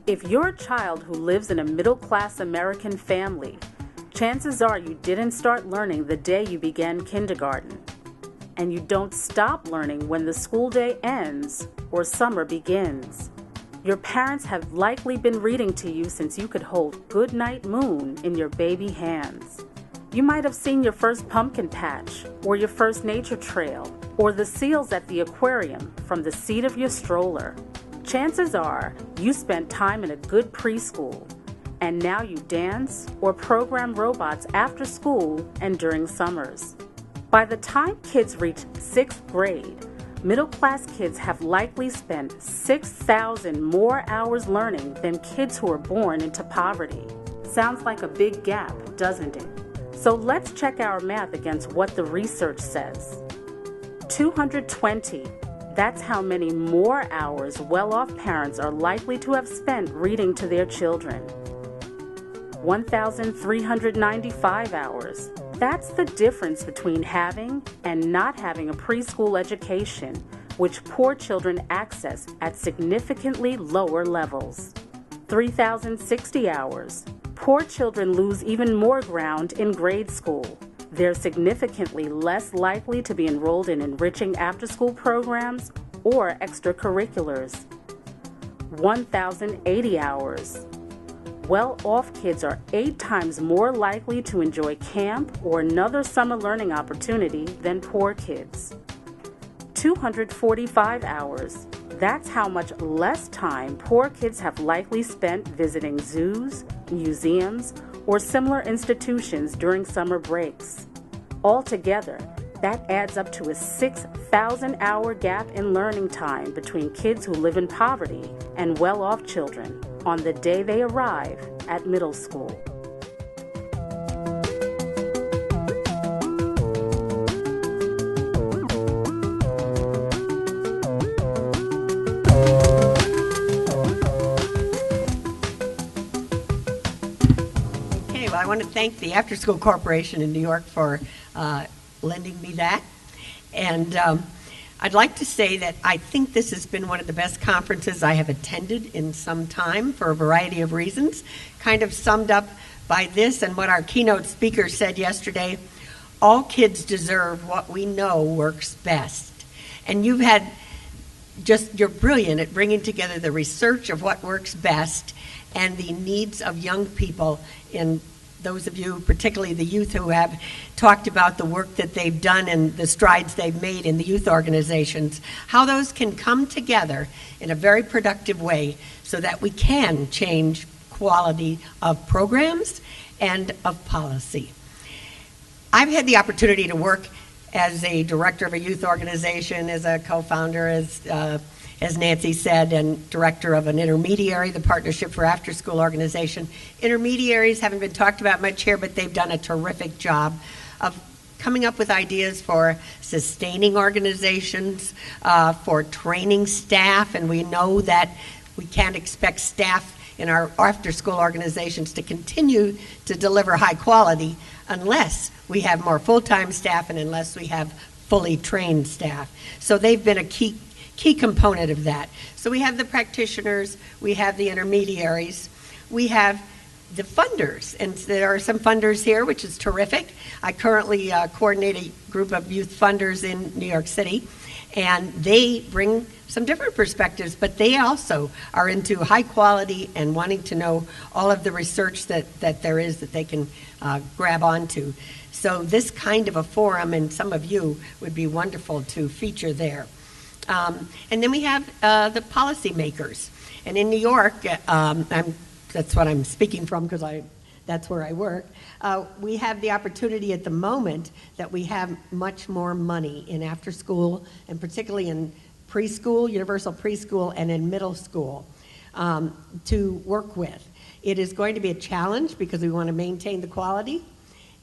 If you're a child who lives in a middle-class American family, chances are you didn't start learning the day you began kindergarten. And you don't stop learning when the school day ends or summer begins. Your parents have likely been reading to you since you could hold Goodnight Moon in your baby hands. You might have seen your first pumpkin patch, or your first nature trail, or the seals at the aquarium from the seat of your stroller. Chances are you spent time in a good preschool, and now you dance or program robots after school and during summers. By the time kids reach 6th grade, middle-class kids have likely spent 6,000 more hours learning than kids who are born into poverty. Sounds like a big gap, doesn't it? So let's check our math against what the research says. 220. That's how many more hours well-off parents are likely to have spent reading to their children. 1,395 hours. That's the difference between having and not having a preschool education, which poor children access at significantly lower levels. 3,060 hours. Poor children lose even more ground in grade school. They're significantly less likely to be enrolled in enriching after-school programs or extracurriculars. 1,080 hours. Well-off kids are 8 times more likely to enjoy camp or another summer learning opportunity than poor kids. 245 hours. That's how much less time poor kids have likely spent visiting zoos, museums, or similar institutions during summer breaks. Altogether, that adds up to a 6,000-hour gap in learning time between kids who live in poverty and well-off children on the day they arrive at middle school. Okay, well, I want to thank the After School Corporation in New York for lending me that. And I'd like to say that I think this has been one of the best conferences I have attended in some time for a variety of reasons, kind of summed up by this and what our keynote speaker said yesterday. All kids deserve what we know works best. And you've had you're brilliant at bringing together the research of what works best and the needs of young people, in those of you, particularly the youth, who have talked about the work that they've done and the strides they've made in the youth organizations, how those can come together in a very productive way so that we can change quality of programs and of policy. I've had the opportunity to work as a director of a youth organization, as a co-founder, as Nancy said, and director of an intermediary, the Partnership for After School Organization. Intermediaries haven't been talked about much here, but they've done a terrific job of coming up with ideas for sustaining organizations, for training staff, and we know that we can't expect staff in our after-school organizations to continue to deliver high quality unless we have more full-time staff and unless we have fully trained staff. So they've been a key component of that. So we have the practitioners, we have the intermediaries, we have the funders, and there are some funders here, which is terrific. I currently coordinate a group of youth funders in New York City, and they bring some different perspectives, but they also are into high quality and wanting to know all of the research that there is that they can grab onto. So this kind of a forum, and some of you, would be wonderful to feature there. And then we have the policymakers. And in New York, that's what I'm speaking from because that's where I work. We have the opportunity at the moment that we have much more money in after school, and particularly in preschool, universal preschool, and in middle school to work with. It is going to be a challenge because we want to maintain the quality,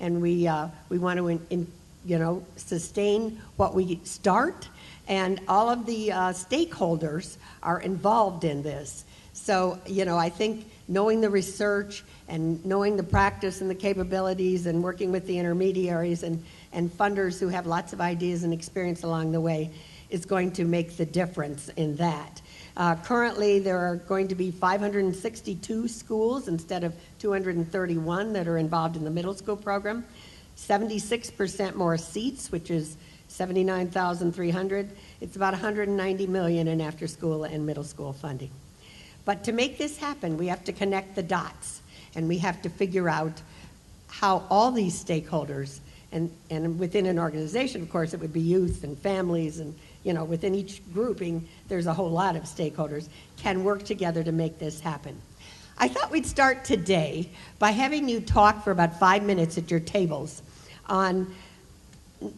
and we want to sustain what we start. And all of the stakeholders are involved in this. So, I think knowing the research and knowing the practice and the capabilities and working with the intermediaries and funders who have lots of ideas and experience along the way is going to make the difference in that. Currently, there are going to be 562 schools instead of 231 that are involved in the middle school program. 76% more seats, which is 79,300. It's about 190 million in after school and middle school funding. But to make this happen, we have to connect the dots, and we have to figure out how all these stakeholders, and within an organization, of course, it would be youth and families, and within each grouping, there's a whole lot of stakeholders, can work together to make this happen. I thought we'd start today by having you talk for about 5 minutes at your tables on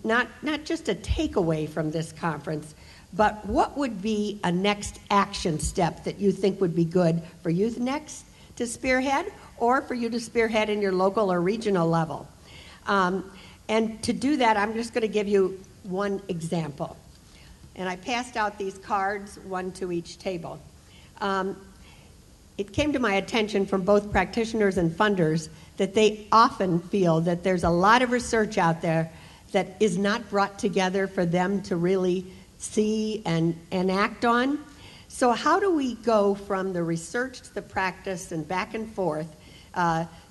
not just a takeaway from this conference, but what would be a next action step that you think would be good for Youth-Nex to spearhead, or for you to spearhead in your local or regional level. And to do that, I'm just going to give you one example. And I passed out these cards, one to each table. It came to my attention from both practitioners and funders that they often feel that there's a lot of research out there that is not brought together for them to really see and act on. So how do we go from the research to the practice and back and forth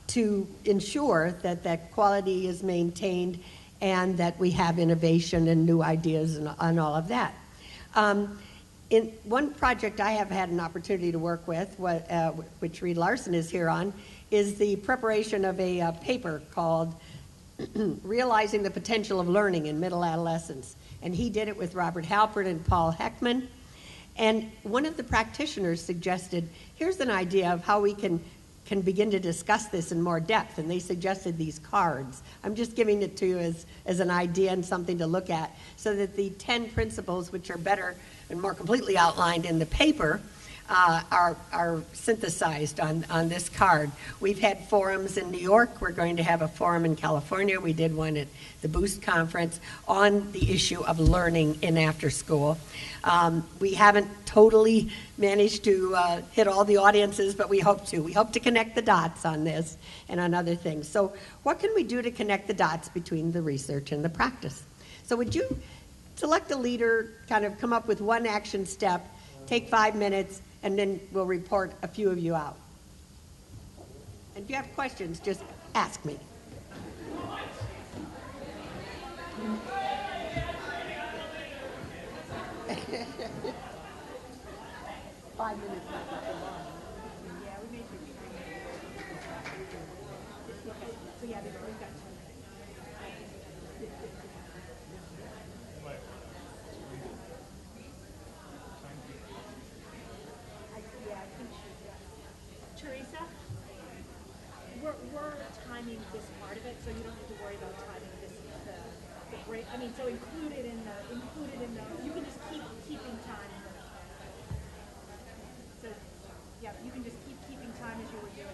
to ensure that that quality is maintained and that we have innovation and new ideas and all of that? In one project I have had an opportunity to work with, which Reed Larson is here on, is the preparation of a paper called Realizing the Potential of Learning in Middle Adolescents. And he did it with Robert Halpert and Paul Heckman. And one of the practitioners suggested, here's an idea of how we can begin to discuss this in more depth. And they suggested these cards. I'm just giving it to you as an idea and something to look at, so that the 10 principles, which are better and more completely outlined in the paper, are synthesized on this card. We've had forums in New York. We're going to have a forum in California. We did one at the Boost Conference on the issue of learning in after school. We haven't totally managed to hit all the audiences, but we hope to. We hope to connect the dots on this and on other things. So what can we do to connect the dots between the research and the practice? So would you select a leader, kind of come up with one action step, take 5 minutes, and then we'll report a few of you out. And if you have questions, just ask me. Five minutes. Yeah, we made sure. So yeah, we've got 10 minutes. Teresa, we're timing this part of it, so you don't have to worry about timing this the break. I mean, so include it in the. You can just keep keeping time. So yeah, you can just keep keeping time as you were doing.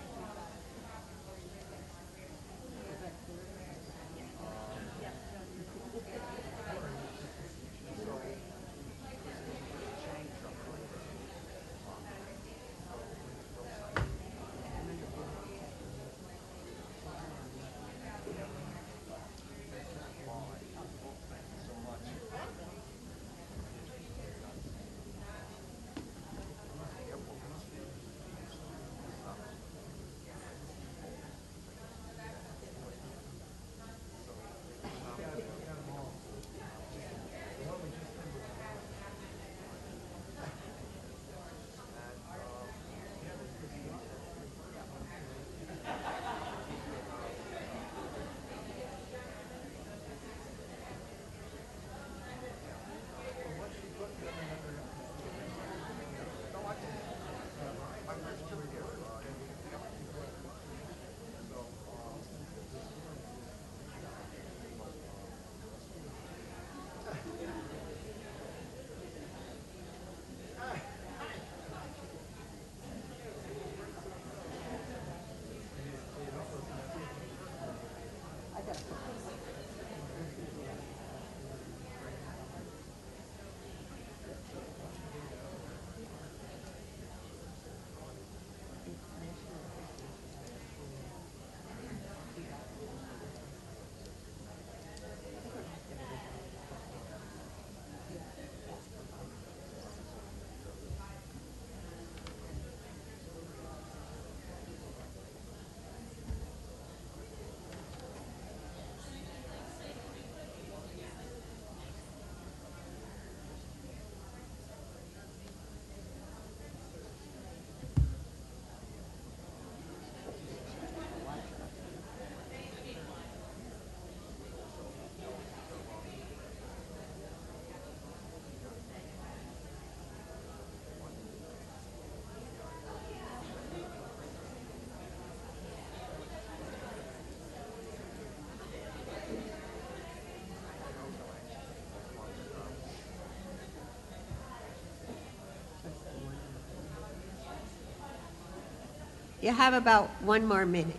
You have about 1 more minute.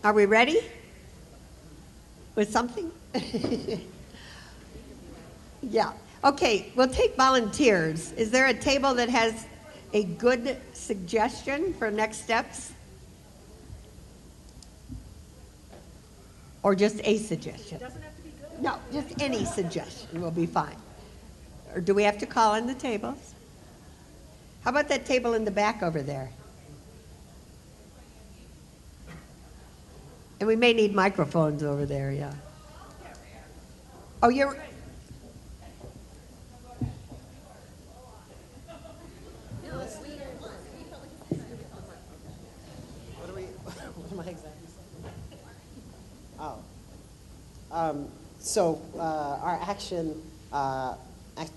Are we ready? With something? Yeah. Okay, we'll take volunteers. Is there a table that has a good suggestion for next steps? Or just a suggestion? It doesn't have to be good. No, just any suggestion will be fine. Or do we have to call in the tables? How about that table in the back over there? And we may need microphones over there, yeah. Oh, you're... What am I exactly saying? So our action that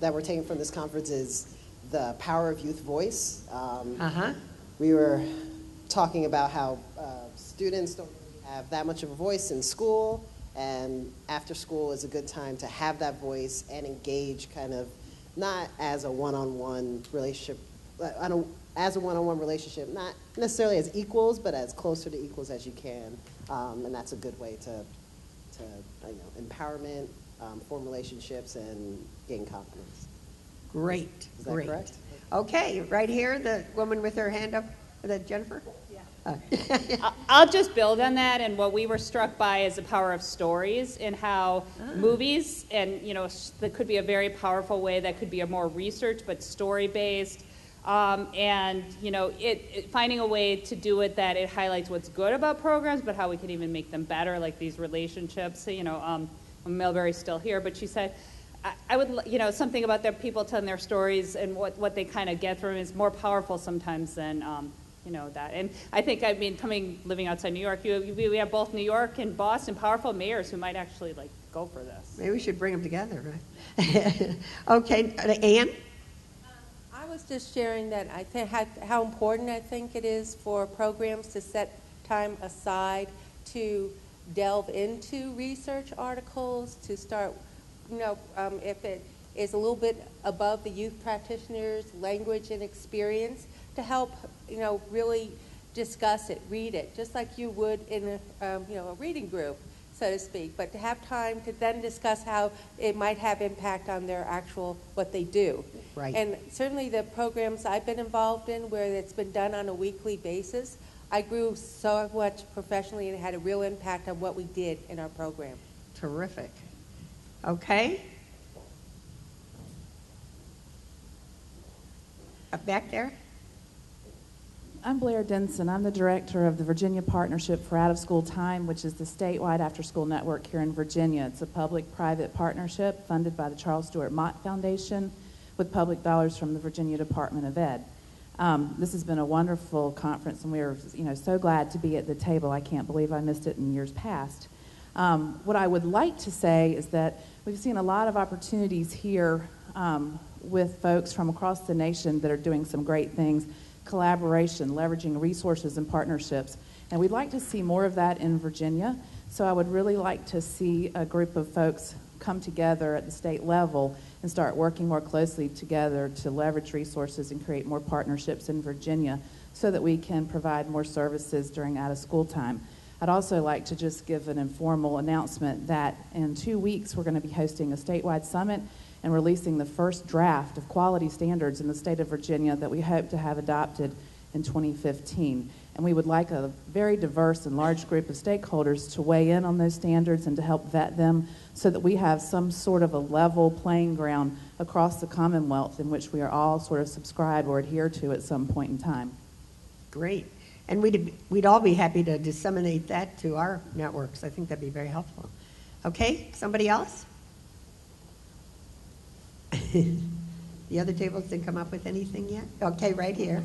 we're taking from this conference is the power of youth voice. We were talking about how students don't have that much of a voice in school, and after school is a good time to have that voice and engage kind of not as a one-on-one relationship, as a one-on-one relationship, not necessarily as equals, but as closer to equals as you can, and that's a good way to empowerment, form relationships, and gain confidence. Great, Is that great. correct? Okay, right here, the woman with her hand up, is that Jennifer? I'll just build on that, and what we were struck by is the power of stories and how movies, and that could be a very powerful way, that could be a more research but story-based, and finding a way to do it that it highlights what's good about programs, but how we can even make them better, like these relationships. Milbury's still here, but she said, I would, something about their people telling their stories and what they kind of get from it is more powerful sometimes than that. And I think, living outside New York, we have both New York and Boston powerful mayors who might actually go for this. Maybe we should bring them together, right? Okay, Ann? I was just sharing that I think how important I think it is for programs to set time aside to delve into research articles, to start, if it is a little bit above the youth practitioners' language and experience, to help, really discuss it, read it, just like you would in a reading group, so to speak, but to have time to then discuss how it might have impact on their actual, what they do. Right. And certainly the programs I've been involved in where it's been done on a weekly basis, I grew so much professionally and it had a real impact on what we did in our program. Terrific. Okay. Up back there? I'm Blair Denson. I'm the director of the Virginia Partnership for Out-of-School Time, which is the statewide after-school network here in Virginia. It's a public-private partnership funded by the Charles Stewart Mott Foundation with public dollars from the Virginia Department of Ed. This has been a wonderful conference, and we are so glad to be at the table. I can't believe I missed it in years past. What I would like to say is that we've seen a lot of opportunities here with folks from across the nation that are doing some great things, collaboration, leveraging resources and partnerships. And we'd like to see more of that in Virginia. So I would really like to see a group of folks come together at the state level and start working more closely together to leverage resources and create more partnerships in Virginia so that we can provide more services during out-of-school time. I'd also like to just give an informal announcement that in 2 weeks we're going to be hosting a statewide summit and releasing the first draft of quality standards in the state of Virginia that we hope to have adopted in 2015. And we would like a very diverse and large group of stakeholders to weigh in on those standards and to help vet them so that we have some sort of a level playing ground across the Commonwealth in which we are all sort of subscribe or adhere to at some point in time. Great. And we'd all be happy to disseminate that to our networks. I think that'd be very helpful. Okay, somebody else? The other tables didn't come up with anything yet? Okay, right here.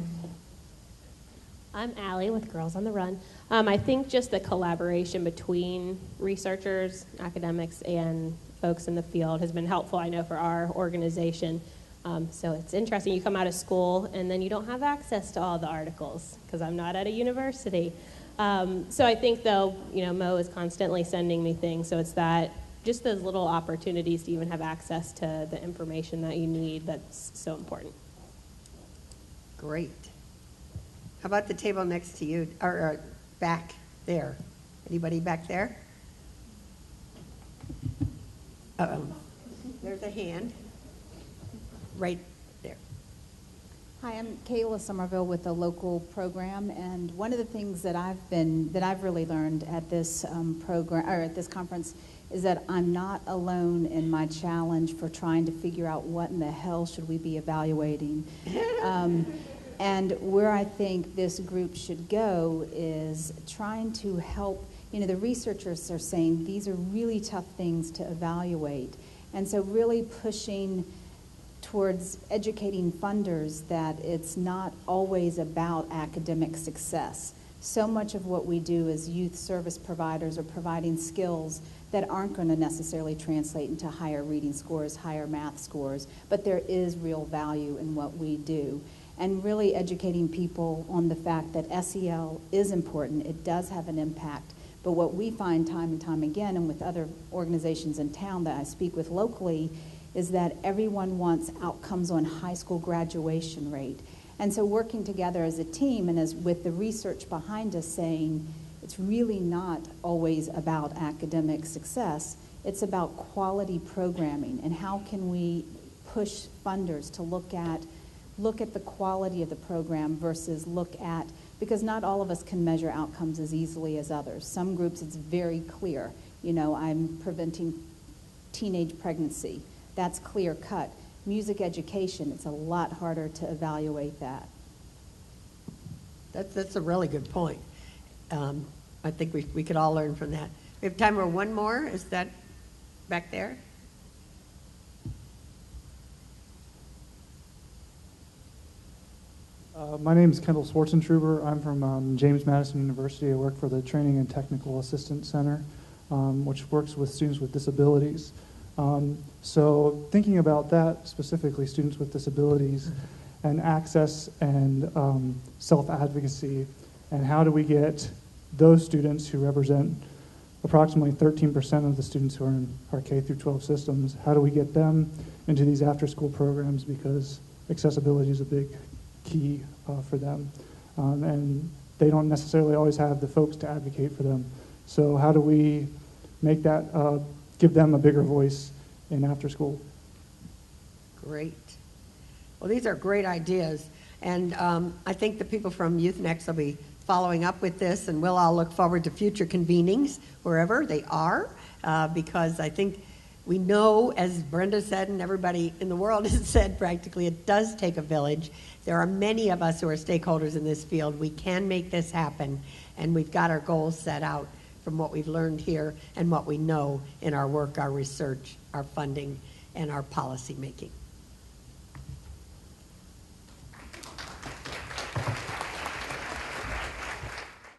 I'm Allie with Girls on the Run. I think just the collaboration between researchers, academics, and folks in the field has been helpful, I know, for our organization. So it's interesting. You come out of school, and then you don't have access to all the articles, because I'm not at a university. So I think, though, Mo is constantly sending me things, so it's that, just those little opportunities to even have access to the information that you need that's so important. Great. How about the table next to you, or back there? Anybody back there? Uh-oh. There's a hand. Right there. Hi, I'm Kayla Somerville with a local program, and one of the things that I've really learned at this program, or at this conference, is that I'm not alone in my challenge for trying to figure out what in the hell should we be evaluating. And where I think this group should go is trying to help, the researchers are saying these are really tough things to evaluate. And so really pushing towards educating funders that it's not always about academic success. So much of what we do as youth service providers are providing skills that aren't going to necessarily translate into higher reading scores, higher math scores, but there is real value in what we do. And really educating people on the fact that SEL is important, it does have an impact, but what we find time and time again, and with other organizations in town that I speak with locally, is that everyone wants outcomes on high school graduation rate. And so working together as a team and as with the research behind us saying it's really not always about academic success, it's about quality programming and how can we push funders to look at the quality of the program versus look at, because not all of us can measure outcomes as easily as others. Some groups it's very clear, I'm preventing teenage pregnancy. That's clear cut. Music education, it's a lot harder to evaluate that. That's a really good point. I think we could all learn from that. We have time for one more. Is that back there? My name is Kendall Swartzentruber. I'm from James Madison University. I work for the Training and Technical Assistance Center, which works with students with disabilities. So thinking about that, specifically students with disabilities and access and self-advocacy, and how do we get those students who represent approximately 13% of the students who are in our K through 12 systems, how do we get them into these after-school programs, because accessibility is a big key for them. And they don't necessarily always have the folks to advocate for them. So how do we make that, give them a bigger voice in after school? Great. Well, these are great ideas. And I think the people from Youth-Nex will be following up with this, and we'll all look forward to future convenings wherever they are, because I think we know, as Brenda said and everybody in the world has said practically, it does take a village. There are many of us who are stakeholders in this field. We can make this happen, and we've got our goals set out from what we've learned here and what we know in our work, our research, our funding, and our policy making.